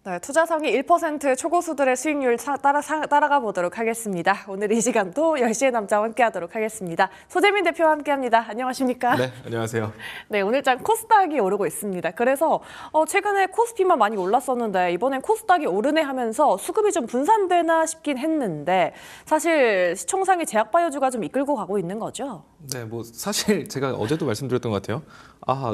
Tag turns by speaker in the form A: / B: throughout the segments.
A: 네, 투자성이 1%의 초고수들의 수익률 따라가 보도록 하겠습니다. 오늘 이 시간도 10시의 남자와 함께하도록 하겠습니다. 소재민 대표와 함께합니다. 안녕하십니까?
B: 네, 안녕하세요.
A: 네, 오늘장 코스닥이 오르고 있습니다. 그래서 최근에 코스피만 많이 올랐었는데 이번엔 코스닥이 오르네 하면서 수급이 좀 분산되나 싶긴 했는데 사실 시총상의 제약바이오주가 좀 이끌고 가고 있는 거죠?
B: 네, 뭐 사실 제가 어제도 말씀드렸던 것 같아요.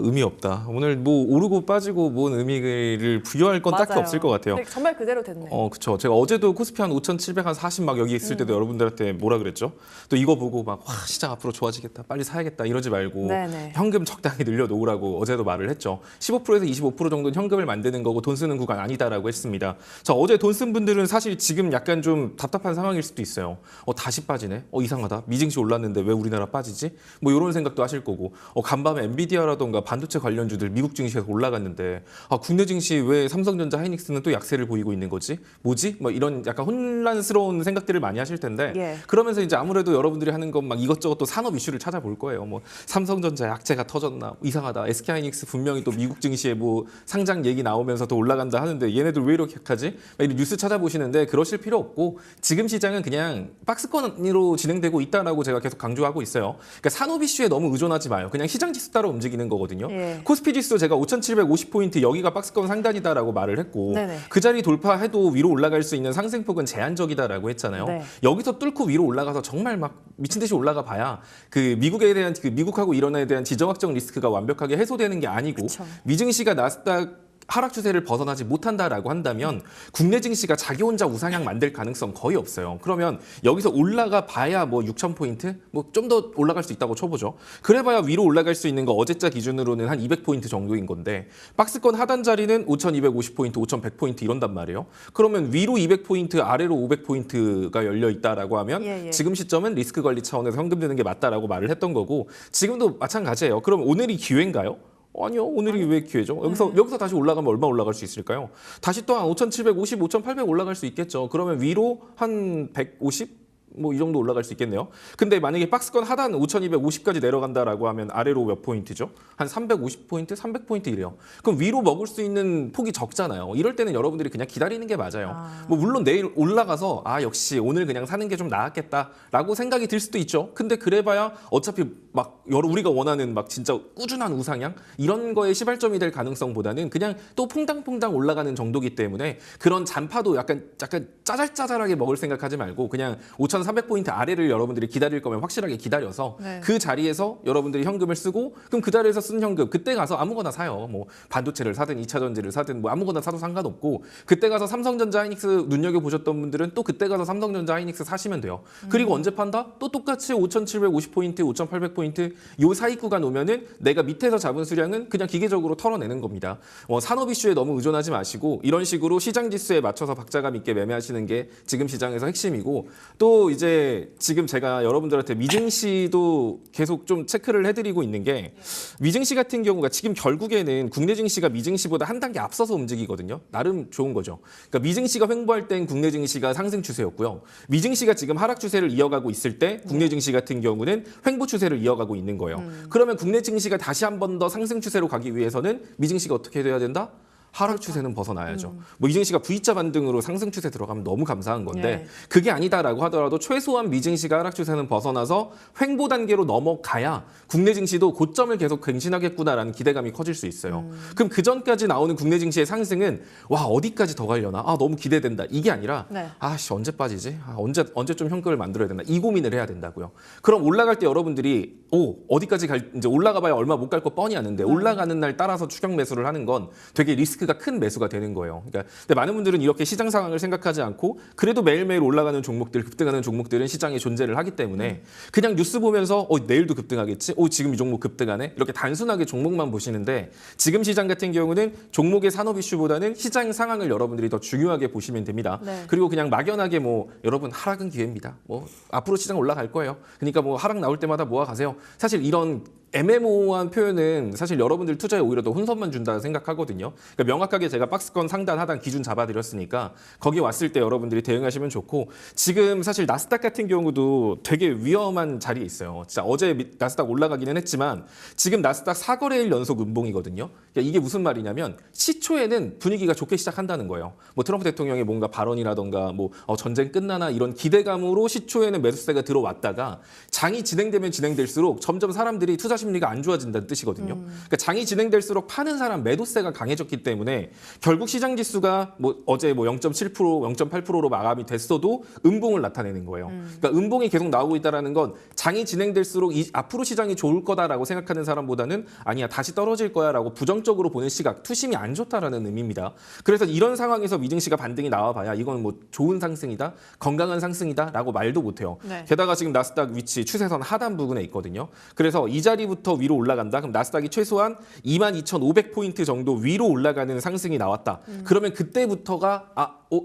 B: 의미 없다. 오늘 뭐 오르고 빠지고 뭔 의미를 부여할 건 딱히
A: 맞아요.
B: 없을 것 같아요.
A: 네, 정말 그대로 됐네요.
B: 그쵸. 제가 어제도 코스피 한 5,740 막 여기 있을 때도 여러분들한테 뭐라 그랬죠? 또 이거 보고 막 시장 앞으로 좋아지겠다. 빨리 사야겠다. 이러지 말고
A: 네네.
B: 현금 적당히 늘려놓으라고 어제도 말을 했죠. 15%에서 25% 정도는 현금을 만드는 거고 돈 쓰는 구간 아니다라고 했습니다. 자, 어제 돈 쓴 분들은 사실 지금 약간 좀 답답한 상황일 수도 있어요. 다시 빠지네. 이상하다. 미증시 올랐는데 왜 우리나라 빠지지? 뭐 이런 생각도 하실 거고. 간밤에 엔비디아라던가 반도체 관련주들 미국 증시에서 올라갔는데 국내 증시 왜 삼성전자, 하이닉스는 또 약세를 보이고 있는 거지? 뭐지? 뭐 이런 약간 혼란스러운 생각들을 많이 하실 텐데
A: 예.
B: 그러면서 이제 아무래도 여러분들이 하는 건 막 이것저것 또 산업 이슈를 찾아볼 거예요. 뭐 삼성전자 약재가 터졌나? 이상하다. SK하이닉스 분명히 또 미국 증시에 뭐 상장 얘기 나오면서 더 올라간다 하는데 얘네들 왜 이렇게 하지? 이런 뉴스 찾아보시는데 그러실 필요 없고 지금 시장은 그냥 박스권으로 진행되고 있다라고 제가 계속 강조하고 있어요. 그러니까 산업 이슈에 너무 의존하지 마요. 그냥 시장 지수 따라 움직이는 거거든요.
A: 예.
B: 코스피 지수 제가 5,750포인트 여기가 박스권 상단이다라고 말을 했고
A: 네네.
B: 그 자리 돌파해도 위로 올라갈 수 있는 상승폭은 제한적이다라고 했잖아요.
A: 네.
B: 여기서 뚫고 위로 올라가서 정말 막 미친 듯이 올라가 봐야 그 미국에 대한 미국하고 이런에 대한 지정학적 리스크가 완벽하게 해소되는 게 아니고
A: 그쵸.
B: 미증시가 나스닥 하락 추세를 벗어나지 못한다라고 한다면 국내 증시가 자기 혼자 우상향 만들 가능성 거의 없어요. 그러면 여기서 올라가 봐야 뭐 6,000포인트? 뭐 좀 더 올라갈 수 있다고 쳐보죠. 그래봐야 위로 올라갈 수 있는 거 어제자 기준으로는 한 200포인트 정도인 건데 박스권 하단 자리는 5,250포인트, 5,100포인트 이런단 말이에요. 그러면 위로 200포인트, 아래로 500포인트가 열려 있다라고 하면
A: 예.
B: 지금 시점은 리스크 관리 차원에서 현금 드는 게 맞다라고 말을 했던 거고 지금도 마찬가지예요. 그럼 오늘이 기회인가요? 아니요. 오늘이 왜 기회죠? 여기서 다시 올라가면 얼마 올라갈 수 있을까요? 다시 또 한 5,750, 5,800 올라갈 수 있겠죠. 그러면 위로 한 150? 뭐 이 정도 올라갈 수 있겠네요. 근데 만약에 박스권 하단 5,250까지 내려간다라고 하면 아래로 몇 포인트죠? 한 350포인트, 300포인트 이래요. 그럼 위로 먹을 수 있는 폭이 적잖아요. 이럴 때는 여러분들이 그냥 기다리는 게 맞아요. 뭐 물론 내일 올라가서 역시 오늘 그냥 사는 게 좀 나았겠다라고 생각이 들 수도 있죠. 근데 그래봐야 어차피 막 우리가 원하는 막 진짜 꾸준한 우상향 이런 거에 시발점이 될 가능성보다는 그냥 또 퐁당퐁당 올라가는 정도기 때문에 그런 잔파도 약간 짜잘짜잘하게 먹을 생각하지 말고 그냥 5,300포인트 아래를 여러분들이 기다릴 거면 확실하게 기다려서
A: 네.
B: 그 자리에서 여러분들이 현금을 쓰고 그럼 그 자리에서 쓴 현금 그때 가서 아무거나 사요. 뭐 반도체를 사든 2차 전지를 사든 뭐 아무거나 사도 상관없고 그때 가서 삼성전자 하이닉스 눈여겨보셨던 분들은 또 그때 가서 삼성전자 하이닉스 사시면 돼요. 그리고 언제 판다? 또 똑같이 5,750포인트, 5,800포인트 요 사이 구간 오면은 내가 밑에서 잡은 수량은 그냥 기계적으로 털어내는 겁니다. 산업 이슈에 너무 의존하지 마시고 이런 식으로 시장 지수에 맞춰서 박자감 있게 매매하시는 게 지금 시장에서 핵심이고 또 이제 지금 제가 여러분들한테 미증시도 계속 좀 체크를 해드리고 있는 게 미증시 같은 경우가 지금 결국에는 국내 증시가 미증시보다 한 단계 앞서서 움직이거든요. 나름 좋은 거죠. 그러니까 미증시가 횡보할 땐 국내 증시가 상승 추세였고요. 미증시가 지금 하락 추세를 이어가고 있을 때 국내 증시 같은 경우는 횡보 추세를 이어가고 있는 거예요. 그러면 국내 증시가 다시 한 번 더 상승 추세로 가기 위해서는 미증시가 어떻게 돼야 된다? 하락 추세는 벗어나야죠. 뭐 이증시가 V자 반등으로 상승 추세 들어가면 너무 감사한 건데
A: 예.
B: 그게 아니다라고 하더라도 최소한 미증시가 하락 추세는 벗어나서 횡보 단계로 넘어가야 국내 증시도 고점을 계속 갱신하겠구나라는 기대감이 커질 수 있어요. 그럼 그 전까지 나오는 국내 증시의 상승은 와 어디까지 더 가려나? 너무 기대된다. 이게 아니라
A: 네.
B: 언제 빠지지? 언제 좀 현금을 만들어야 된다. 이 고민을 해야 된다고요. 그럼 올라갈 때 여러분들이 어디까지 이제 올라가봐야 얼마 못 갈 거 뻔히 아는데 올라가는 날 따라서 추격 매수를 하는 건 되게 리스크가 큰 매수가 되는 거예요. 그러니까 근데 많은 분들은 이렇게 시장 상황을 생각하지 않고 그래도 매일매일 올라가는 종목들, 급등하는 종목들은 시장에 존재를 하기 때문에 그냥 뉴스 보면서 내일도 급등하겠지? 지금 이 종목 급등하네? 이렇게 단순하게 종목만 보시는데 지금 시장 같은 경우는 종목의 산업 이슈보다는 시장 상황을 여러분들이 더 중요하게 보시면 됩니다.
A: 네.
B: 그리고 그냥 막연하게 여러분 하락은 기회입니다. 앞으로 시장 올라갈 거예요. 그러니까 하락 나올 때마다 모아 가세요. 사실 이런 애매모호한 표현은 사실 여러분들 투자에 오히려 더 혼선만 준다 생각하거든요. 그러니까 명확하게 제가 박스권 상단 하단 기준 잡아드렸으니까 거기 왔을 때 여러분들이 대응하시면 좋고, 지금 사실 나스닥 같은 경우도 되게 위험한 자리에 있어요. 진짜 어제 나스닥 올라가기는 했지만 지금 나스닥 4거래일 연속 음봉이거든요. 그러니까 이게 무슨 말이냐면 시초에는 분위기가 좋게 시작한다는 거예요. 뭐 트럼프 대통령의 뭔가 발언이라던가 뭐 전쟁 끝나나 이런 기대감으로 시초에는 매수세가 들어왔다가 장이 진행되면 진행될수록 점점 사람들이 투자 심리가 안 좋아진다는 뜻이거든요. 그러니까 장이 진행될수록 파는 사람 매도세가 강해졌기 때문에 결국 시장 지수가 뭐 어제 뭐 0.7%, 0.8%로 마감이 됐어도 음봉을 나타내는 거예요. 그러니까 음봉이 계속 나오고 있다라는 건 장이 진행될수록 앞으로 시장이 좋을 거다라고 생각하는 사람보다는 아니야 다시 떨어질 거야라고 부정적으로 보는 시각, 투심이 안 좋다라는 의미입니다. 그래서 이런 상황에서 위증시가 반등이 나와봐야 이건 뭐 좋은 상승이다, 건강한 상승이다라고 말도 못해요.
A: 네.
B: 게다가 지금 나스닥 위치 추세선 하단 부근에 있거든요. 그래서 이 자리부터 위로 올라간다. 그럼 나스닥이 최소한 22,500포인트 정도 위로 올라가는 상승이 나왔다. 그러면 그때부터가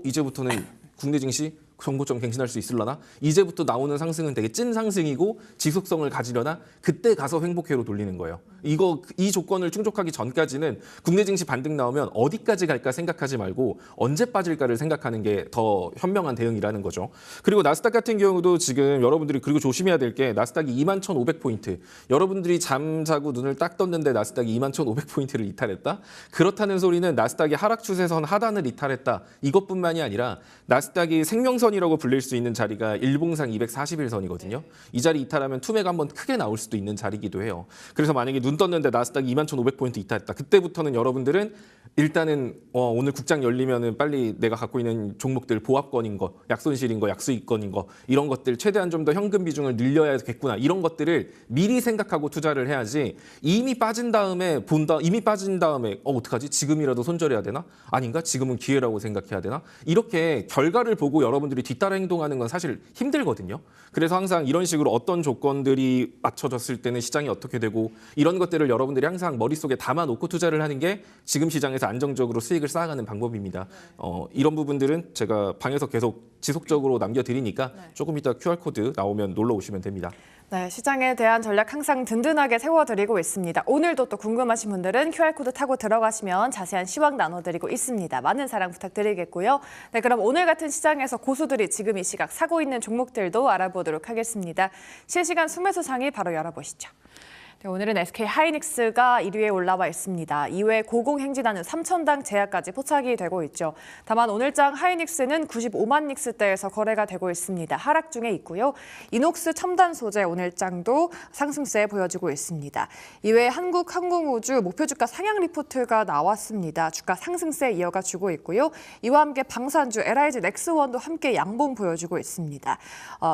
B: 이제부터는 국내 증시 정고점 갱신할 수 있으려나? 이제부터 나오는 상승은 되게 찐 상승이고 지속성을 가지려나? 그때 가서 횡보회로 돌리는 거예요. 이 조건을 충족하기 전까지는 국내 증시 반등 나오면 어디까지 갈까 생각하지 말고 언제 빠질까를 생각하는 게 더 현명한 대응이라는 거죠. 그리고 나스닥 같은 경우도 지금 여러분들이 그리고 조심해야 될 게 나스닥이 21,500포인트. 여러분들이 잠자고 눈을 딱 떴는데 나스닥이 21,500포인트를 이탈했다? 그렇다는 소리는 나스닥이 하락 추세선 하단을 이탈했다. 이것뿐만이 아니라 나스닥이 생명선이라고 불릴 수 있는 자리가 일봉상 241선이거든요. 이 자리 이탈하면 투매가 한번 크게 나올 수도 있는 자리이기도 해요. 그래서 만약에 눈 떴는데 나스닥이 21,500포인트 이탈했다. 그때부터는 여러분들은 일단은 오늘 국장 열리면은 빨리 내가 갖고 있는 종목들 보합권인 거, 약손실인 거, 약수익권인 거 이런 것들 최대한 좀 더 현금 비중을 늘려야겠구나. 이런 것들을 미리 생각하고 투자를 해야지 이미 빠진 다음에 이미 빠진 다음에 어떡하지? 지금이라도 손절해야 되나? 아닌가? 지금은 기회라고 생각해야 되나? 이렇게 결과를 보고 여러분들이 뒤따라 행동하는 건 사실 힘들거든요. 그래서 항상 이런 식으로 어떤 조건들이 맞춰졌을 때는 시장이 어떻게 되고 이런 것들을 여러분들이 항상 머릿속에 담아놓고 투자를 하는 게 지금 시장에서 안정적으로 수익을 쌓아가는 방법입니다. 이런 부분들은 제가 방에서 계속 지속적으로 남겨드리니까 조금 이따 QR코드 나오면 놀러 오시면 됩니다.
A: 네, 시장에 대한 전략 항상 든든하게 세워드리고 있습니다. 오늘도 또 궁금하신 분들은 QR코드 타고 들어가시면 자세한 시황 나눠드리고 있습니다. 많은 사랑 부탁드리겠고요. 네, 그럼 오늘 같은 시장에서 고수들이 지금 이 시각 사고 있는 종목들도 알아보도록 하겠습니다. 실시간 순매수 상위 바로 열어보시죠. 네, 오늘은 SK하이닉스가 1위에 올라와 있습니다. 2회 고공행진하는 3,000당 제약까지 포착이 되고 있죠. 다만 오늘장 하이닉스는 95만 닉스대에서 거래가 되고 있습니다. 하락 중에 있고요. 이녹스 첨단 소재 오늘장도 상승세 보여주고 있습니다. 이외에 한국항공우주 목표 주가 상향 리포트가 나왔습니다. 주가 상승세 이어가 주고 있고요. 이와 함께 방산주 LIG 넥스원도 함께 양봉 보여주고 있습니다.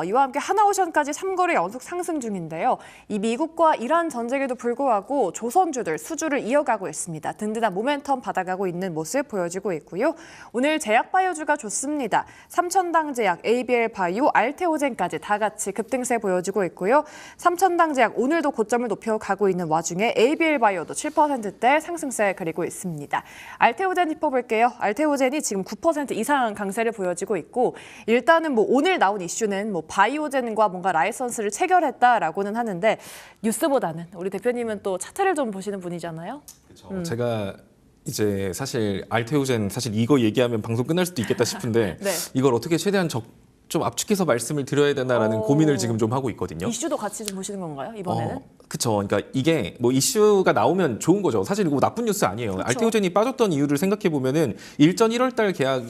A: 이와 함께 하나오션까지 3거래 연속 상승 중인데요. 이 미국과 이란 전쟁에도 불구하고 조선주들 수주를 이어가고 있습니다. 든든한 모멘텀 받아가고 있는 모습 보여주고 있고요. 오늘 제약바이오주가 좋습니다. 3,000당 제약, ABL바이오, 알테오젠까지 다 같이 급등세 보여주고 있고요. 3,000당 제약 오늘도 고점을 높여가고 있는 와중에 ABL바이오도 7%대 상승세 그리고 있습니다. 알테오젠 짚어볼게요. 알테오젠이 지금 9% 이상 강세를 보여주고 있고 일단은 뭐 오늘 나온 이슈는 뭐 바이오젠과 뭔가 라이선스를 체결했다라고는 하는데 뉴스보다는 우리 대표님은 또 차트를 좀 보시는 분이잖아요.
B: 그렇죠. 제가 이제 사실 알테오젠 사실 이거 얘기하면 방송 끝날 수도 있겠다 싶은데
A: 네.
B: 이걸 어떻게 최대한 좀 압축해서 말씀을 드려야 되나라는 고민을 지금 좀 하고 있거든요.
A: 이슈도 같이 좀 보시는 건가요, 이번에는?
B: 그렇죠. 그러니까 이게 뭐 이슈가 나오면 좋은 거죠. 사실 이거 나쁜 뉴스 아니에요.
A: 그쵸.
B: 알테오젠이 빠졌던 이유를 생각해 보면은 일전 1월 달 계약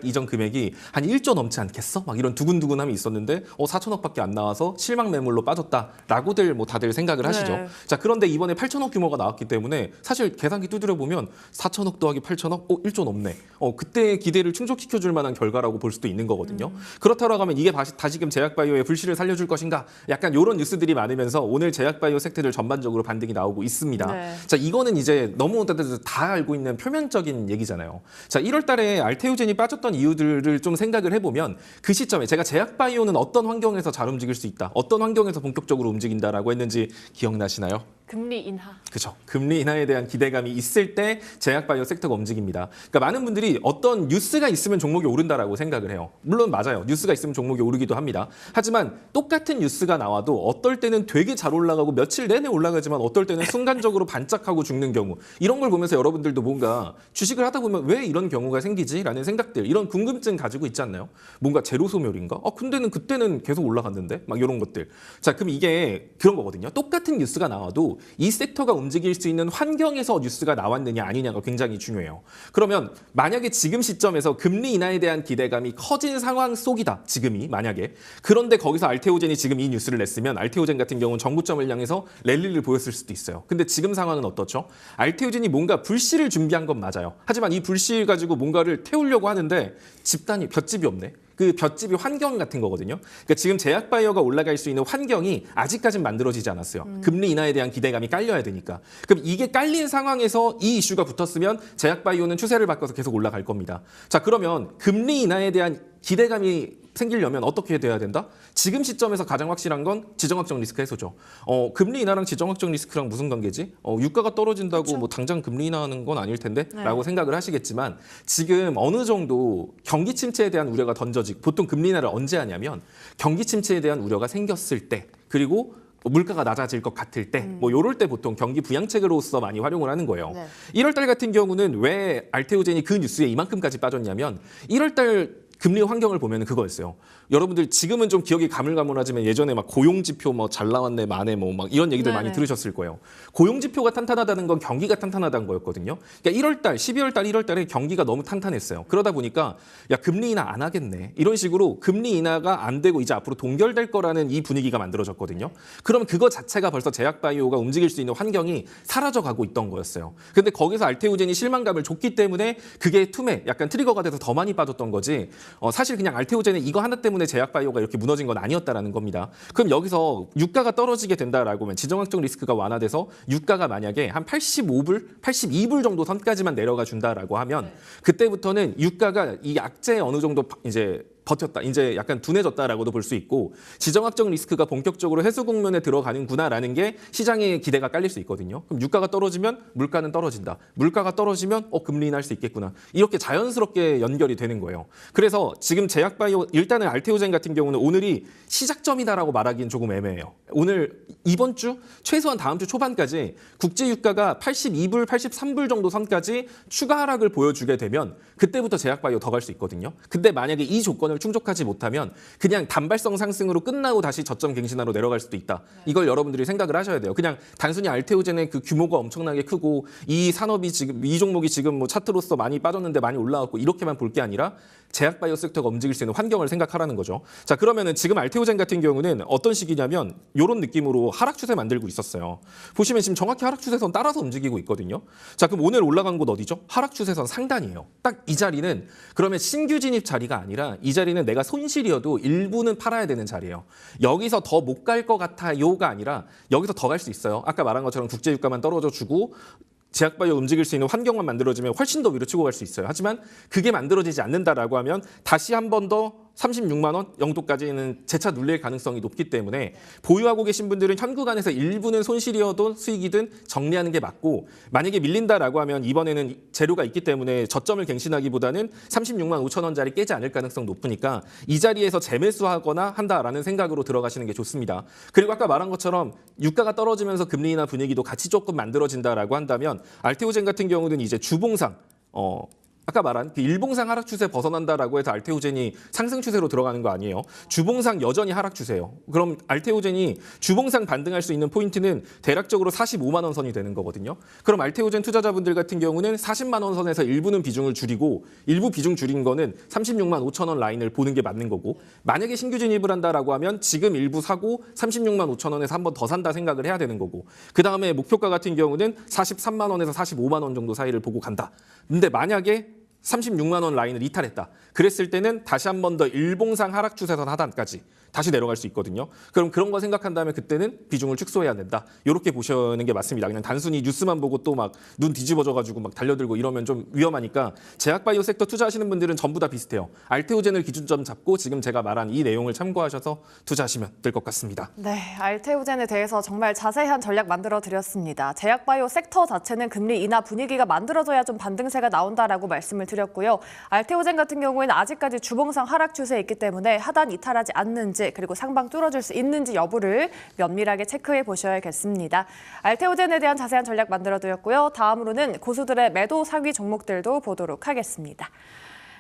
B: 이전 금액이 한 1조 넘지 않겠어? 막 이런 두근두근함이 있었는데 4천억밖에 안 나와서 실망 매물로 빠졌다라고들 뭐 다들 생각을 하시죠.
A: 네.
B: 자, 그런데 이번에 8천억 규모가 나왔기 때문에 사실 계산기 두드려 보면 4천억 더하기 8천억, 1조 넘네. 그때 기대를 충족시켜 줄 만한 결과라고 볼 수도 있는 거거든요. 그렇다고 하면 이게 다시금 제약바이오의 불씨를 살려줄 것인가? 약간 이런 뉴스들이 많으면서 오늘 제약바이오 섹터들 전반적으로 반등이 나오고 있습니다.
A: 네.
B: 자, 이거는 이제 너무 다 알고 있는 표면적인 얘기잖아요. 자, 1월 달에 알테오젠이 빠졌던 이유들을 좀 생각을 해보면 그 시점에 제가 제약바이오는 어떤 환경에서 잘 움직일 수 있다, 어떤 환경에서 본격적으로 움직인다라고 했는지 기억나시나요?
A: 금리 인하.
B: 그죠. 금리 인하에 대한 기대감이 있을 때 제약바이오 섹터가 움직입니다. 그러니까 많은 분들이 어떤 뉴스가 있으면 종목이 오른다라고 생각을 해요. 물론 맞아요. 뉴스가 있으면 종목이 오르기도 합니다. 하지만 똑같은 뉴스가 나와도 어떨 때는 되게 잘 올라가고 며칠 내내 올라가지만 어떨 때는 순간적으로 반짝하고 죽는 경우, 이런 걸 보면서 여러분들도 뭔가 주식을 하다 보면 왜 이런 경우가 생기지라는 생각들, 이런 궁금증 가지고 있지 않나요? 뭔가 제로 소멸인가? 근데는 그때는 계속 올라갔는데? 막 이런 것들. 자, 그럼 이게 그런 거거든요. 똑같은 뉴스가 나와도 이 섹터가 움직일 수 있는 환경에서 뉴스가 나왔느냐 아니냐가 굉장히 중요해요. 그러면 만약에 지금 시점에서 금리 인하에 대한 기대감이 커진 상황 속이다. 지금이 만약에. 그런데 거기서 알테오젠이 지금 이 뉴스를 냈으면 알테오젠 같은 경우는 정구점을 향해서 랠리를 보였을 수도 있어요. 근데 지금 상황은 어떻죠? 알테오젠이 뭔가 불씨를 준비한 건 맞아요. 하지만 이 불씨 가지고 뭔가를 태우려고 하는데 집단이 볏집이 없네. 그 볏집이 환경 같은 거거든요. 그러니까 지금 제약바이오가 올라갈 수 있는 환경이 아직까지는 만들어지지 않았어요. 금리 인하에 대한 기대감이 깔려야 되니까. 그럼 이게 깔린 상황에서 이 이슈가 붙었으면 제약바이오는 추세를 바꿔서 계속 올라갈 겁니다. 자, 그러면 금리 인하에 대한 기대감이 생기려면 어떻게 돼야 된다? 지금 시점에서 가장 확실한 건 지정학적 리스크 해소죠. 금리 인하랑 지정학적 리스크랑 무슨 관계지? 유가가 떨어진다고
A: 그쵸.
B: 뭐 당장 금리 인하하는 건 아닐 텐데?
A: 네.
B: 라고 생각을 하시겠지만 지금 어느 정도 경기 침체에 대한 우려가 던져지고, 보통 금리 인하를 언제 하냐면 경기 침체에 대한 우려가 생겼을 때, 그리고 물가가 낮아질 것 같을 때, 뭐 요럴 때 보통 경기 부양책으로서 많이 활용을 하는 거예요.
A: 네.
B: 1월 달 같은 경우는 왜 알테오젠이 그 뉴스에 이만큼까지 빠졌냐면 1월 달 금리 환경을 보면 그거였어요. 여러분들 지금은 좀 기억이 가물가물하지만 예전에 막 고용지표 뭐 잘 나왔네 마네 뭐 막 이런 얘기들 많이
A: 네네.
B: 들으셨을 거예요. 고용지표가 탄탄하다는 건 경기가 탄탄하다는 거였거든요. 그러니까 1월 달, 12월 달, 1월 달에 경기가 너무 탄탄했어요. 그러다 보니까 야, 금리 인하 안 하겠네. 이런 식으로 금리 인하가 안 되고 이제 앞으로 동결될 거라는 이 분위기가 만들어졌거든요. 그럼 그거 자체가 벌써 제약바이오가 움직일 수 있는 환경이 사라져가고 있던 거였어요. 근데 거기서 알테오젠이 실망감을 줬기 때문에 그게 툼에 약간 트리거가 돼서 더 많이 빠졌던 거지. 사실 그냥 알테오젠은 이거 하나 때문에 제약바이오가 이렇게 무너진 건 아니었다라는 겁니다. 그럼 여기서 유가가 떨어지게 된다라고 하면 지정학적 리스크가 완화돼서 유가가 만약에 한 85불, 82불 정도 선까지만 내려가 준다라고 하면 그때부터는 유가가 이 약재에 어느 정도 이제 버텼다. 이제 약간 둔해졌다라고도 볼 수 있고 지정학적 리스크가 본격적으로 해소 국면에 들어가는구나라는 게 시장의 기대가 깔릴 수 있거든요. 그럼 유가가 떨어지면 물가는 떨어진다. 물가가 떨어지면 금리 인하할 수 있겠구나. 이렇게 자연스럽게 연결이 되는 거예요. 그래서 지금 제약바이오 일단은 알테오젠 같은 경우는 오늘이 시작점이다라고 말하기는 조금 애매해요. 오늘 이번 주 최소한 다음 주 초반까지 국제 유가가 82불, 83불 정도 선까지 추가 하락을 보여주게 되면 그때부터 제약바이오 더 갈 수 있거든요. 근데 만약에 이 조건을 충족하지 못하면 그냥 단발성 상승으로 끝나고 다시 저점 갱신하로 내려갈 수도 있다. 이걸 여러분들이 생각을 하셔야 돼요. 그냥 단순히 알테오젠의 그 규모가 엄청나게 크고 이 산업이 지금 이 종목이 지금 뭐 차트로서 많이 빠졌는데 많이 올라왔고 이렇게만 볼 게 아니라 제약바이오 섹터가 움직일 수 있는 환경을 생각하라는 거죠. 자, 그러면은 지금 알테오젠 같은 경우는 어떤 시기냐면 이런 느낌으로 하락 추세 만들고 있었어요. 보시면 지금 정확히 하락 추세선 따라서 움직이고 있거든요. 자, 그럼 오늘 올라간 곳 어디죠? 하락 추세선 상단이에요. 딱 이 자리는 그러면 신규 진입 자리가 아니라 이 자리는 내가 손실이어도 일부는 팔아야 되는 자리예요. 여기서 더 못 갈 것 같아요가 아니라 여기서 더 갈 수 있어요. 아까 말한 것처럼 국제 유가만 떨어져 주고 제약바이오 움직일 수 있는 환경만 만들어지면 훨씬 더 위로 치고 갈 수 있어요. 하지만 그게 만들어지지 않는다라고 하면 다시 한 번 더 36만 원 영도까지는 재차 눌릴 가능성이 높기 때문에 보유하고 계신 분들은 현구간에서 일부는 손실이어도 수익이든 정리하는 게 맞고, 만약에 밀린다라고 하면 이번에는 재료가 있기 때문에 저점을 갱신하기보다는 36만 5천 원짜리 깨지 않을 가능성 높으니까 이 자리에서 재매수하거나 한다라는 생각으로 들어가시는 게 좋습니다. 그리고 아까 말한 것처럼 유가가 떨어지면서 금리 인하 분위기도 같이 조금 만들어진다라고 한다면 알테오젠 같은 경우는 이제 주봉상 아까 말한 그 일봉상 하락 추세 벗어난다라고 해서 알테오젠이 상승 추세로 들어가는 거 아니에요. 주봉상 여전히 하락 추세예요. 그럼 알테오젠이 주봉상 반등할 수 있는 포인트는 대략적으로 45만 원 선이 되는 거거든요. 그럼 알테오젠 투자자분들 같은 경우는 40만 원 선에서 일부는 비중을 줄이고, 일부 비중 줄인 거는 36만 5천 원 라인을 보는 게 맞는 거고, 만약에 신규 진입을 한다라고 하면 지금 일부 사고 36만 5천 원에서 한 번 더 산다 생각을 해야 되는 거고, 그 다음에 목표가 같은 경우는 43만 원에서 45만 원 정도 사이를 보고 간다. 근데 만약에 36만 원 라인을 이탈했다. 그랬을 때는 다시 한 번 더 일봉상 하락 추세선 하단까지 다시 내려갈 수 있거든요. 그럼 그런 거 생각한다면 그때는 비중을 축소해야 된다. 이렇게 보시는 게 맞습니다. 그냥 단순히 뉴스만 보고 또 막 눈 뒤집어져가지고 막 달려들고 이러면 좀 위험하니까 제약바이오 섹터 투자하시는 분들은 전부 다 비슷해요. 알테오젠을 기준점 잡고 지금 제가 말한 이 내용을 참고하셔서 투자하시면 될 것 같습니다.
A: 네, 알테오젠에 대해서 정말 자세한 전략 만들어 드렸습니다. 제약바이오 섹터 자체는 금리 인하 분위기가 만들어져야 좀 반등세가 나온다라고 말씀을 드렸고요. 알테오젠 같은 경우에는 아직까지 주봉상 하락 추세에 있기 때문에 하단 이탈하지 않는지 그리고 상방 뚫어줄 수 있는지 여부를 면밀하게 체크해 보셔야겠습니다. 알테오젠에 대한 자세한 전략 만들어 드렸고요. 다음으로는 고수들의 매도 상위 종목들도 보도록 하겠습니다.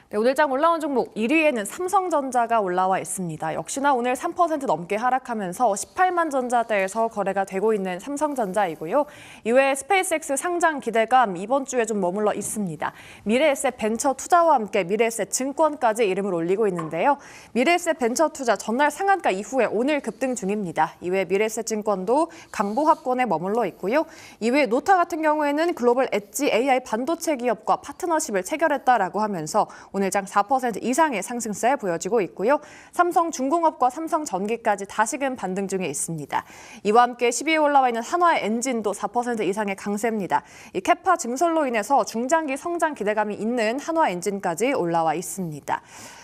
A: 네, 오늘 장 올라온 종목 1위에는 삼성전자가 올라와 있습니다. 역시나 오늘 3% 넘게 하락하면서 18만 전자대에서 거래가 되고 있는 삼성전자이고요. 이외에 스페이스X 상장 기대감 이번 주에 좀 머물러 있습니다. 미래에셋 벤처 투자와 함께 미래에셋 증권까지 이름을 올리고 있는데요. 미래에셋 벤처 투자 전날 상한가 이후에 오늘 급등 중입니다. 이외에 미래에셋 증권도 강보합권에 머물러 있고요. 이외에 노타 같은 경우에는 글로벌 엣지 AI 반도체 기업과 파트너십을 체결했다라고 하면서 오늘 장 4% 이상의 상승세 보여지고 있고요. 삼성중공업과 삼성전기까지 다시금 반등 중에 있습니다. 이와 함께 10위에 올라와 있는 한화엔진도 4% 이상의 강세입니다. 이 캐파 증설로 인해서 중장기 성장 기대감이 있는 한화엔진까지 올라와 있습니다.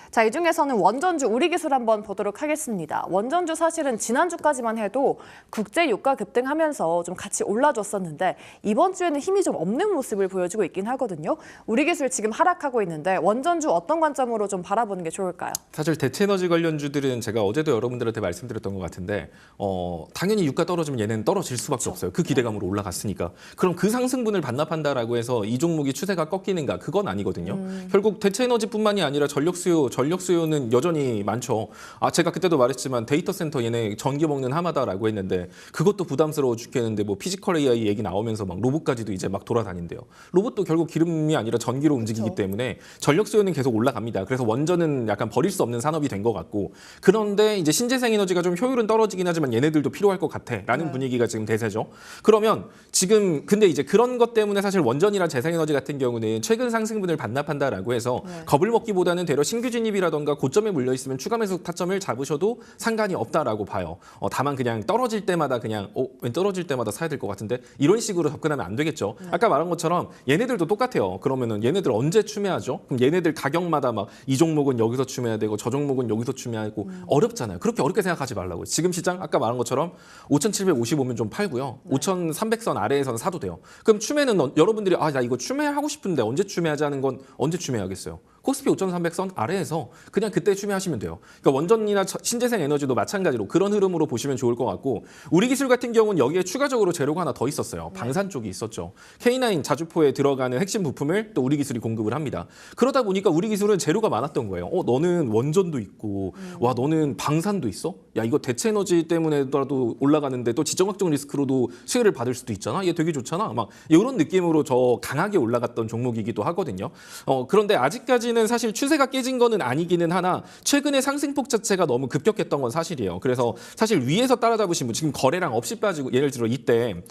A: 자, 이 중에서는 원전주 우리기술 한번 보도록 하겠습니다. 원전주 사실은 지난주까지만 해도 국제 유가 급등하면서 좀 같이 올라줬었는데 이번 주에는 힘이 좀 없는 모습을 보여주고 있긴 하거든요. 우리기술 지금 하락하고 있는데 원전주 어떤 관점으로 좀 바라보는 게 좋을까요?
B: 사실 대체에너지 관련주들은 제가 어제도 여러분들한테 말씀드렸던 것 같은데 당연히 유가 떨어지면 얘는 떨어질 수밖에 없어요. 그 기대감으로 올라갔으니까. 그럼 그 상승분을 반납한다라고 해서 이 종목이 추세가 꺾이는가? 그건 아니거든요. 결국 대체에너지뿐만이 아니라 전력 수요는 여전히 많죠. 제가 그때도 말했지만 데이터 센터 얘네 전기 먹는 하마다라고 했는데 그것도 부담스러워 죽겠는데 뭐 피지컬 AI 얘기 나오면서 막 로봇까지도 이제 막 돌아다닌대요. 로봇도 결국 기름이 아니라 전기로 움직이기 때문에 전력 수요는 계속 올라갑니다. 그래서 원전은 약간 버릴 수 없는 산업이 된 것 같고 그런데 이제 신재생 에너지가 좀 효율은 떨어지긴 하지만 얘네들도 필요할 것 같아라는 분위기가 지금 대세죠. 그러면 지금 근데 이제 그런 것 때문에 사실 원전이나 재생에너지 같은 경우는 최근 상승분을 반납한다라고 해서 겁을 먹기보다는 되려 신규 진입이라던가 고점에 물려 있으면 추가 매수 타점을 잡으셔도 상관이 없다라고 봐요. 다만 그냥 떨어질 때마다 그냥 왜 떨어질 때마다 사야 될 것 같은데 이런 식으로 접근하면 안 되겠죠. 아까 말한 것처럼 얘네들도 똑같아요. 그러면은 얘네들 언제 추매하죠? 그럼 얘네들 가격마다 막 이 종목은 여기서 추매해야 되고 저 종목은 여기서 추매하고 어렵잖아요. 그렇게 어렵게 생각하지 말라고요. 지금 시장 아까 말한 것처럼 5,755면 좀 팔고요. 5,300선 아래에서는 사도 돼요. 그럼 추매는 여러분들이 나 이거 추매하고 싶은데 언제 추매하지 하는 건 언제 추매하겠어요? 코스피 5,300선 아래에서 그냥 그때 추매하시면 돼요. 그러니까 원전이나 신재생 에너지도 마찬가지로 그런 흐름으로 보시면 좋을 것 같고 우리 기술 같은 경우는 여기에 추가적으로 재료가 하나 더 있었어요. 방산 쪽이 있었죠. K9 자주포에 들어가는 핵심 부품을 또 우리 기술이 공급을 합니다. 그러다 보니까 우리 기술은 재료가 많았던 거예요. 너는 원전도 있고 와 너는 방산도 있어? 야 이거 대체 에너지 때문에라도 올라가는데 또 지정학적 리스크로도 수혜를 받을 수도 있잖아. 얘 되게 좋잖아. 막 이런 느낌으로 저 강하게 올라갔던 종목이기도 하거든요. 그런데 아직까지는 사실 추세가 깨진 거는 아니기는 하나 최근에 상승폭 자체가 너무 급격했던 건 사실이에요. 그래서 사실 위에서 따라잡으신 분 지금 거래량 없이 빠지고 예를 들어 이때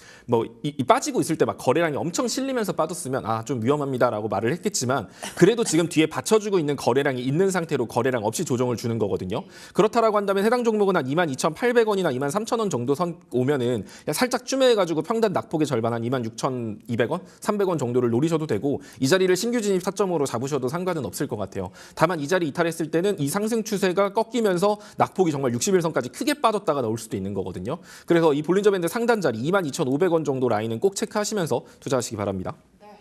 B: 이 빠지고 있을 때 막 거래량이 엄청 실리면서 빠졌으면 좀 위험합니다라고 말을 했겠지만 그래도 지금 뒤에 받쳐주고 있는 거래량이 있는 상태로 거래량 없이 조정을 주는 거거든요. 그렇다라고 한다면 해당 종목은 한 22,800원이나 23,000원 정도 선 오면은 살짝 쭈매해가지고 평단 낙폭의 절반 한 26,200원, 300원 정도를 노리셔도 되고 이 자리를 신규 진입 타점으로 잡으셔도 상관은 없을 것 같아요. 다만 이 자리 이탈했을 때는 이 상승 추세가 꺾이면서 낙폭이 정말 60일선까지 크게 빠졌다가 나올 수도 있는 거거든요. 그래서 이 볼린저 밴드 상단 자리 22,500원 정도 라인은 꼭 체크하시면서 투자하시기 바랍니다.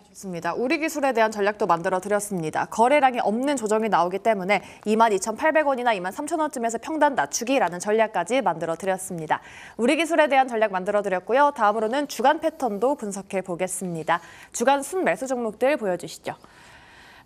A: 좋습니다. 우리 기술에 대한 전략도 만들어 드렸습니다. 거래량이 없는 조정이 나오기 때문에 22,800원이나 23,000원쯤에서 평단 낮추기라는 전략까지 만들어 드렸습니다. 우리 기술에 대한 전략 만들어 드렸고요. 다음으로는 주간 패턴도 분석해 보겠습니다. 주간 순매수 종목들 보여주시죠.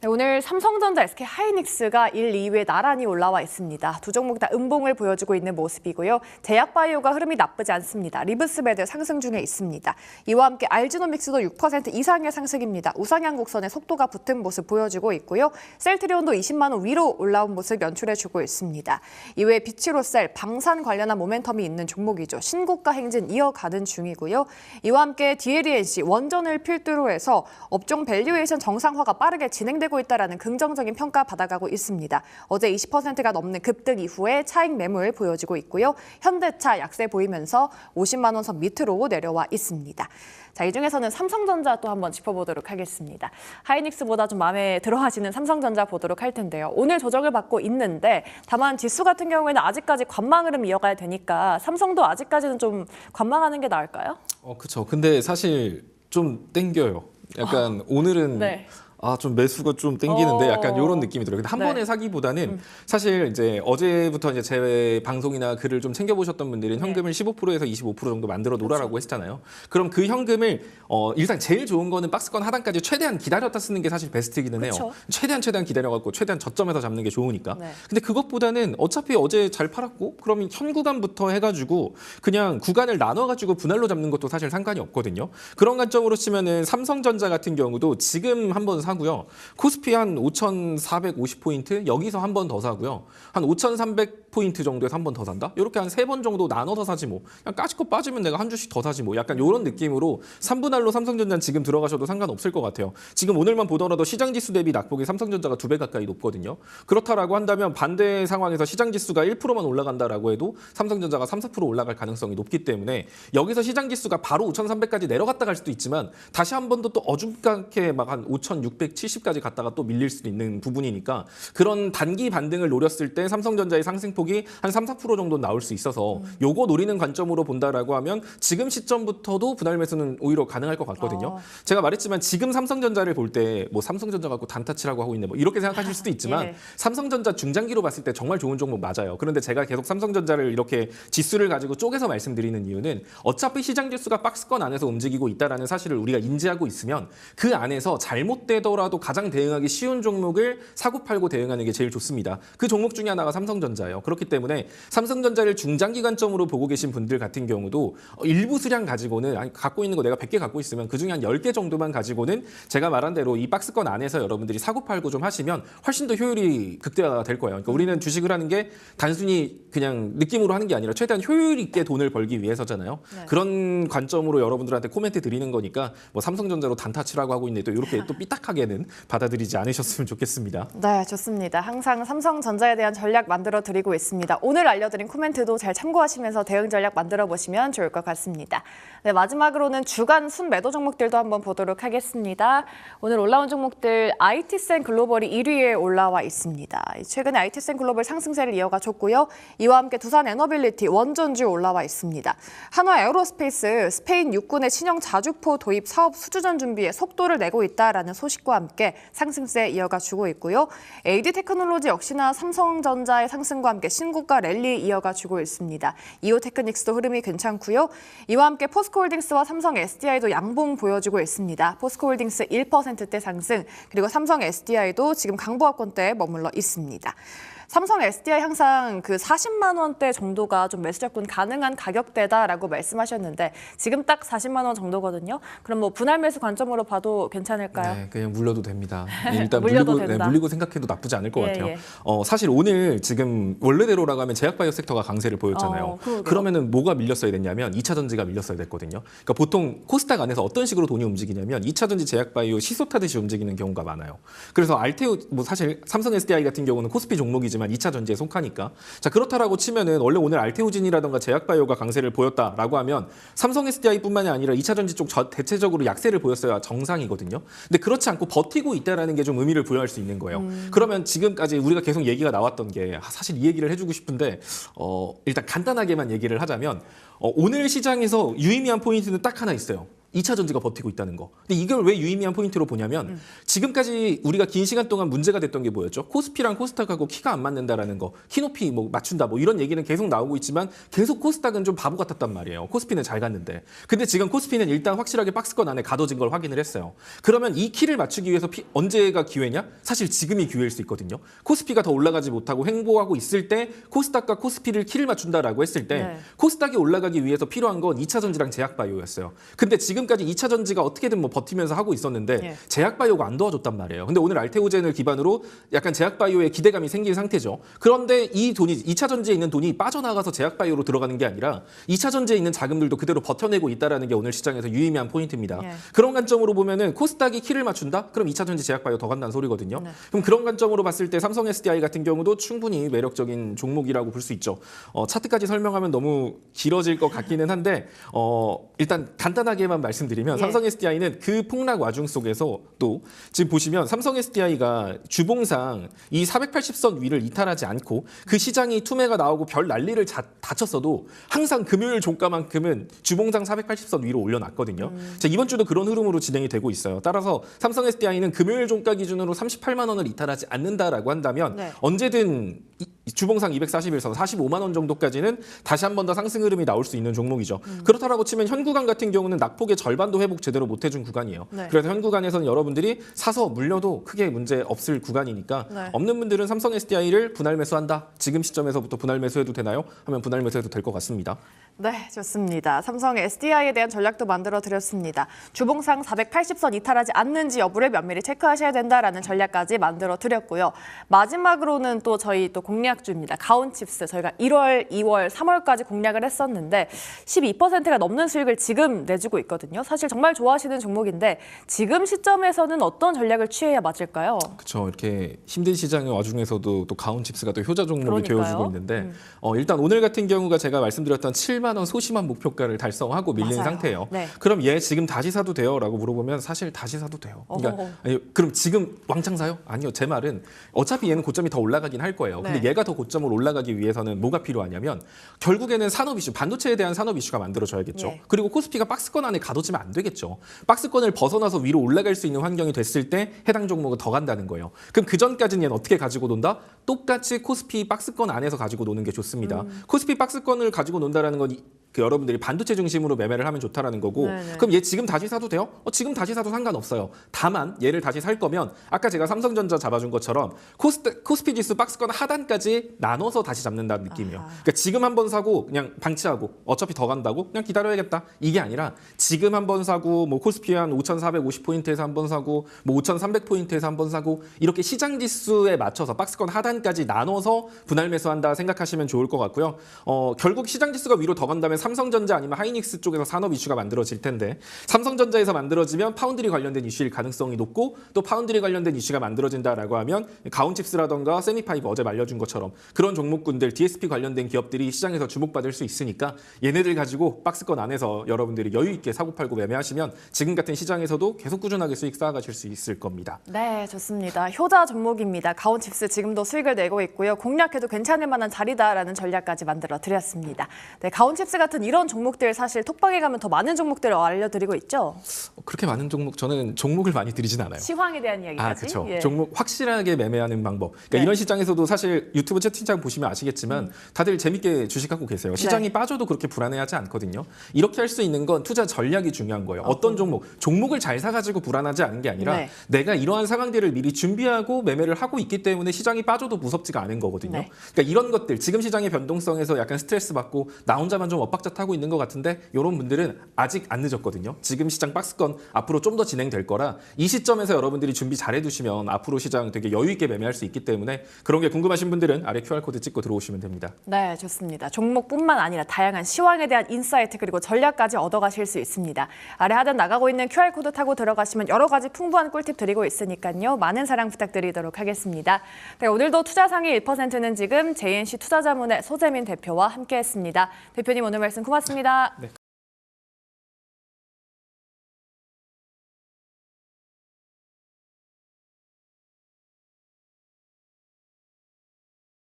A: 네, 오늘 삼성전자, SK하이닉스가 1, 2위에 나란히 올라와 있습니다. 두 종목 다 음봉을 보여주고 있는 모습이고요. 제약바이오가 흐름이 나쁘지 않습니다. 리브스메드 상승 중에 있습니다. 이와 함께 알지노믹스도 6% 이상의 상승입니다. 우상향 곡선에 속도가 붙은 모습 보여주고 있고요. 셀트리온도 20만 원 위로 올라온 모습 연출해주고 있습니다. 이외에 비치로셀, 방산 관련한 모멘텀이 있는 종목이죠. 신고가 행진 이어가는 중이고요. 이와 함께 DLENC 원전을 필두로 해서 업종 밸류에이션 정상화가 빠르게 진행되고 끌고 있다라는 긍정적인 평가 받아가고 있습니다. 어제 20%가 넘는 급등 이후에 차익 매물 보여지고 있고요. 현대차 약세 보이면서 50만 원 선 밑으로 내려와 있습니다. 자, 이 중에서는 삼성전자 또 한번 짚어보도록 하겠습니다. 하이닉스보다 좀 마음에 들어하시는 삼성전자 보도록 할 텐데요. 오늘 조정을 받고 있는데 다만 지수 같은 경우에는 아직까지 관망 흐름 이어가야 되니까 삼성도 아직까지는 좀 관망하는 게 나을까요?
B: 그렇죠. 근데 사실 좀 땡겨요. 약간 오늘은
A: 네.
B: 좀 매수가 좀 땡기는데 약간 이런 느낌이 들어요. 근데 한
A: 네.
B: 번에 사기보다는 사실 이제 어제부터 이제 제 방송이나 글을 좀 챙겨보셨던 분들은 현금을 15%에서 25% 정도 만들어 놓으라고 했잖아요. 그럼 그 현금을 일단 제일 좋은 거는 박스권 하단까지 최대한 기다렸다 쓰는 게 사실 베스트기는 해요.
A: 그쵸.
B: 최대한 기다려갖고 최대한 저점에서 잡는 게 좋으니까.
A: 네.
B: 근데 그것보다는 어차피 어제 잘 팔았고 그러면 현 구간부터 해가지고 그냥 구간을 나눠가지고 분할로 잡는 것도 사실 상관이 없거든요. 그런 관점으로 치면은 삼성전자 같은 경우도 지금 한번 사고요. 코스피 한 5,450포인트 여기서 한 번 더 사고요. 한 5,300포인트 정도에서 한 번 더 산다? 이렇게 한 3번 정도 나눠서 사지 뭐. 그냥 까짓거 빠지면 내가 한 주씩 더 사지 뭐. 약간 이런 느낌으로 3분할로 삼성전자는 지금 들어가셔도 상관없을 것 같아요. 지금 오늘만 보더라도 시장지수 대비 낙폭이 삼성전자가 2배 가까이 높거든요. 그렇다라고 한다면 반대 상황에서 시장지수가 1%만 올라간다라고 해도 삼성전자가 3, 4% 올라갈 가능성이 높기 때문에 여기서 시장지수가 바로 5,300까지 내려갔다 갈 수도 있지만 다시 한 번 더 또 어중간하게 막 한 5,670까지 갔다가 또 밀릴 수도 있는 부분이니까 그런 단기 반등을 노렸을 때 삼성전자의 상승폭이 한 3, 4% 정도 나올 수 있어서 요거 노리는 관점으로 본다라고 하면 지금 시점부터도 분할 매수는 오히려 가능할 것 같거든요. 제가 말했지만 지금 삼성전자를 볼 때 뭐 삼성전자 갖고 단타치라고 하고 있네 뭐 이렇게 생각하실 수도 있지만
A: 예.
B: 삼성전자 중장기로 봤을 때 정말 좋은 종목 맞아요. 그런데 제가 계속 삼성전자를 이렇게 지수를 가지고 쪼개서 말씀드리는 이유는 어차피 시장 지수가 박스권 안에서 움직이고 있다라는 사실을 우리가 인지하고 있으면 그 안에서 잘못되더라도 가장 대응하기 쉬운 종목을 사고 팔고 대응하는 게 제일 좋습니다. 그 종목 중에 하나가 삼성전자예요. 그렇기 때문에 삼성전자를 중장기 관점으로 보고 계신 분들 같은 경우도 일부 수량 가지고는 갖고 있는 거 내가 100개 갖고 있으면 그중에 한 10개 정도만 가지고는 제가 말한 대로 이 박스권 안에서 여러분들이 사고 팔고 좀 하시면 훨씬 더 효율이 극대화가 될 거예요. 그러니까 우리는 주식을 하는 게 단순히 그냥 느낌으로 하는 게 아니라 최대한 효율 있게 돈을 벌기 위해서잖아요.
A: 네.
B: 그런 관점으로 여러분들한테 코멘트 드리는 거니까 뭐 삼성전자로 단타치라고 하고 있네 또 이렇게 또 삐딱하게는 받아들이지 않으셨으면 좋겠습니다.
A: 네, 좋습니다. 항상 삼성전자에 대한 전략 만들어 드리고 있습니다. 오늘 알려드린 코멘트도 잘 참고하시면서 대응 전략 만들어 보시면 좋을 것 같습니다. 네, 마지막으로는 주간 순매도 종목들도 한번 보도록 하겠습니다. 오늘 올라온 종목들 IT센 글로벌이 1위에 올라와 있습니다. 최근에 IT센 글로벌 상승세를 이어가 줬고요. 이와 함께 두산 에너빌리티, 원전주 올라와 있습니다. 한화 에어로스페이스, 스페인 육군의 신형 자주포 도입 사업 수주전 준비에 속도를 내고 있다라는 소식과 함께 상승세 이어가 주고 있고요. AD 테크놀로지 역시나 삼성전자의 상승과 함께 신고가 랠리 이어가 주고 있습니다. 이오테크닉스도 흐름이 괜찮고요. 이와 함께 포스코홀딩스와 삼성 SDI도 양봉 보여주고 있습니다. 포스코홀딩스 1%대 상승, 그리고 삼성 SDI도 지금 강보합권대에 머물러 있습니다. 삼성 SDI 항상 그 40만 원대 정도가 좀 매수 접근 가능한 가격대다라고 말씀하셨는데 지금 딱 40만 원 정도거든요. 그럼 뭐 분할 매수 관점으로 봐도 괜찮을까요?
B: 네, 그냥 물려도 됩니다. 일단
A: 물려도
B: 물리고,
A: 된다.
B: 물리고 생각해도 나쁘지 않을 것
A: 예,
B: 같아요.
A: 예.
B: 사실 오늘 지금 원래대로라고 하면 제약바이오 섹터가 강세를 보였잖아요.
A: 그러게요.
B: 그러면은 뭐가 밀렸어야 됐냐면 2차 전지가 밀렸어야 됐거든요. 그러니까 보통 코스닥 안에서 어떤 식으로 돈이 움직이냐면 2차 전지 제약바이오 시소 타듯이 움직이는 경우가 많아요. 그래서 알테오 뭐 사실 삼성 SDI 같은 경우는 코스피 종목이지만 2차 전지에 속하니까 자 그렇다라고 치면은 원래 오늘 알테오진이라던가 제약바이오가 강세를 보였다라고 하면 삼성 SDI뿐만이 아니라 2차 전지 쪽 대체적으로 약세를 보였어야 정상이거든요. 근데 그렇지 않고 버티고 있다라는 게 좀 의미를 부여할 수 있는 거예요. 그러면 지금까지 우리가 계속 얘기가 나왔던 게 사실 이 얘기를 해주고 싶은데 일단 간단하게만 얘기를 하자면 오늘 시장에서 유의미한 포인트는 딱 하나 있어요. 2차 전지가 버티고 있다는 거. 근데 이걸 왜 유의미한 포인트로 보냐면 지금까지 우리가 긴 시간 동안 문제가 됐던 게 뭐였죠? 코스피랑 코스닥하고 키가 안 맞는다라는 거. 키 높이 뭐 맞춘다 뭐 이런 얘기는 계속 나오고 있지만 계속 코스닥은 좀 바보 같았단 말이에요. 코스피는 잘 갔는데. 근데 지금 코스피는 일단 확실하게 박스권 안에 가둬진 걸 확인을 했어요. 그러면 이 키를 맞추기 위해서 언제가 기회냐? 사실 지금이 기회일 수 있거든요. 코스피가 더 올라가지 못하고 횡보하고 있을 때 코스닥과 코스피를 키를 맞춘다라고 했을 때
A: 네.
B: 코스닥이 올라가기 위해서 필요한 건 2차 전지랑 제약바이오였어요. 근데 지금 지금까지 2차 전지가 어떻게든 뭐 버티면서 하고 있었는데
A: 예.
B: 제약바이오가 안 도와줬단 말이에요. 근데 오늘 알테오젠을 기반으로 약간 제약바이오에 기대감이 생긴 상태죠. 그런데 이 돈이 2차 전지에 있는 돈이 빠져나가서 제약바이오로 들어가는 게 아니라 2차 전지에 있는 자금들도 그대로 버텨내고 있다라는 게 오늘 시장에서 유의미한 포인트입니다.
A: 예.
B: 그런 관점으로 보면은 코스닥이 키를 맞춘다? 그럼 2차 전지 제약바이오 더 간다는 소리거든요.
A: 네.
B: 그럼 그런 관점으로 봤을 때 삼성 SDI 같은 경우도 충분히 매력적인 종목이라고 볼 수 있죠. 차트까지 설명하면 너무 길어질 것 같기는 한데 일단 간단하게만 말씀드리면
A: 예.
B: 삼성 SDI는 그 폭락 와중 속에서 또 지금 보시면 삼성 SDI가 주봉상 이 480선 위를 이탈하지 않고 그 시장이 투매가 나오고 별 난리를 다쳤어도 항상 금요일 종가만큼은 주봉상 480선 위로 올려놨거든요. 자, 이번 주도 그런 흐름으로 진행이 되고 있어요. 따라서 삼성 SDI는 금요일 종가 기준으로 38만 원을 이탈하지 않는다라고 한다면
A: 네.
B: 언제든 주봉상 241선 45만 원 정도까지는 다시 한 번 더 상승 흐름이 나올 수 있는 종목이죠. 그렇다라고 치면 현 구간 같은 경우는 낙폭의 절반도 회복 제대로 못 해준 구간이에요.
A: 네.
B: 그래서 현 구간에서는 여러분들이 사서 물려도 크게 문제 없을 구간이니까
A: 네.
B: 없는 분들은 삼성 SDI를 분할 매수한다. 지금 시점에서부터 분할 매수해도 되나요? 하면 분할 매수해도 될 것 같습니다.
A: 네, 좋습니다. 삼성 SDI에 대한 전략도 만들어 드렸습니다. 주봉상 480선 이탈하지 않는지 여부를 면밀히 체크하셔야 된다라는 전략까지 만들어 드렸고요. 마지막으로는 또 저희 또 공략주입니다. 가온칩스 저희가 1월, 2월, 3월까지 공략을 했었는데 12%가 넘는 수익을 지금 내주고 있거든요. 사실 정말 좋아하시는 종목인데 지금 시점에서는 어떤 전략을 취해야 맞을까요?
B: 그렇죠. 이렇게 힘든 시장의 와중에서도 또 가온칩스가 또 효자 종목이
A: 그러니까요.
B: 되어주고 있는데 일단 오늘 같은 경우가 제가 말씀드렸던 7만 원 소심한 목표가를 달성하고 밀린
A: 맞아요.
B: 상태예요.
A: 네.
B: 그럼 얘 지금 다시 사도 돼요?라고 물어보면 사실 다시 사도 돼요. 그러니까
A: 어허.
B: 아니, 그럼 지금 왕창 사요? 아니요. 제 말은 어차피 얘는 고점이 더 올라가긴 할 거예요. 근데
A: 네.
B: 얘가 더 고점을 올라가기 위해서는 뭐가 필요하냐면 결국에는 산업 이슈, 반도체에 대한 산업 이슈가 만들어져야겠죠.
A: 예.
B: 그리고 코스피가 박스권 안에 가둬지면 안 되겠죠. 박스권을 벗어나서 위로 올라갈 수 있는 환경이 됐을 때 해당 종목은 더 간다는 거예요. 그럼 그 전까지는 얘는 어떻게 가지고 논다? 똑같이 코스피 박스권 안에서 가지고 노는 게 좋습니다. 코스피 박스권을 가지고 논다라는 건 그 여러분들이 반도체 중심으로 매매를 하면 좋다라는 거고
A: 네네.
B: 그럼 얘 지금 다시 사도 돼요? 지금 다시 사도 상관없어요. 다만 얘를 다시 살 거면 아까 제가 삼성전자 잡아준 것처럼 코스피 지수 박스권 하단까지 나눠서 다시 잡는다는 느낌이에요.
A: 아하.
B: 그러니까 지금 한번 사고 그냥 방치하고 어차피 더 간다고 그냥 기다려야겠다. 이게 아니라 지금 한번 사고 뭐 코스피 한 5,450포인트에서 한번 사고 뭐 5,300포인트에서 한번 사고 이렇게 시장 지수에 맞춰서 박스권 하단까지 나눠서 분할 매수한다 생각하시면 좋을 것 같고요. 결국 시장 지수가 위로 더 간다면 삼성전자 아니면 하이닉스 쪽에서 산업 이슈가 만들어질 텐데 삼성전자에서 만들어지면 파운드리 관련된 이슈일 가능성이 높고 또 파운드리 관련된 이슈가 만들어진다라고 하면 가온칩스라던가 세미파이브 어제 말려준 것처럼 그런 종목군들 DSP 관련된 기업들이 시장에서 주목받을 수 있으니까 얘네들 가지고 박스권 안에서 여러분들이 여유 있게 사고 팔고 매매하시면 지금 같은 시장에서도 계속 꾸준하게 수익 쌓아가실 수 있을 겁니다.
A: 네, 좋습니다. 효자 종목입니다. 가온칩스 지금도 수익을 내고 있고요. 공략해도 괜찮을 만한 자리다라는 전략까지 만들어 드렸습니다. 네, 가온칩스 같은 이런 종목들 사실 톡방에 가면 더 많은 종목들을 알려드리고 있죠.
B: 그렇게 많은 종목 저는 종목을 많이 드리진 않아요.
A: 시황에 대한 이야기까지.
B: 그렇죠.
A: 예.
B: 종목 확실하게 매매하는 방법. 그러니까
A: 네.
B: 이런 시장에서도 사실 유튜브 채팅창 보시면 아시겠지만 다들 재밌게 주식하고 계세요. 시장이
A: 네.
B: 빠져도 그렇게 불안해하지 않거든요. 이렇게 할 수 있는 건 투자 전략이 중요한 거예요. 어떤 종목을 잘 사가지고 불안하지 않은 게 아니라
A: 네.
B: 내가 이러한 상황들을 미리 준비하고 매매를 하고 있기 때문에 시장이 빠져도 무섭지가 않은 거거든요.
A: 네.
B: 그러니까 이런 것들 지금 시장의 변동성에서 약간 스트레스 받고 나 혼자만 좀 엇박자 타고 있는 것 같은데 이런 분들은 아직 안 늦었거든요. 지금 시장 박스권 앞으로 좀 더 진행될 거라 이 시점에서 여러분들이 준비 잘 해두시면 앞으로 시장 되게 여유 있게 매매할 수 있기 때문에 그런 게 궁금하신 분들은 아래 QR코드 찍고 들어오시면 됩니다.
A: 네, 좋습니다. 종목뿐만 아니라 다양한 시황에 대한 인사이트 그리고 전략까지 얻어가실 수 있습니다. 아래 하단 나가고 있는 QR코드 타고 들어가시면 여러 가지 풍부한 꿀팁 드리고 있으니까요. 많은 사랑 부탁드리도록 하겠습니다. 네, 오늘도 투자상위 1%는 지금 JNC 투자자문의 소재민 대표와 함께했습니다. 대표님 오늘 말씀 고맙습니다.
B: 네,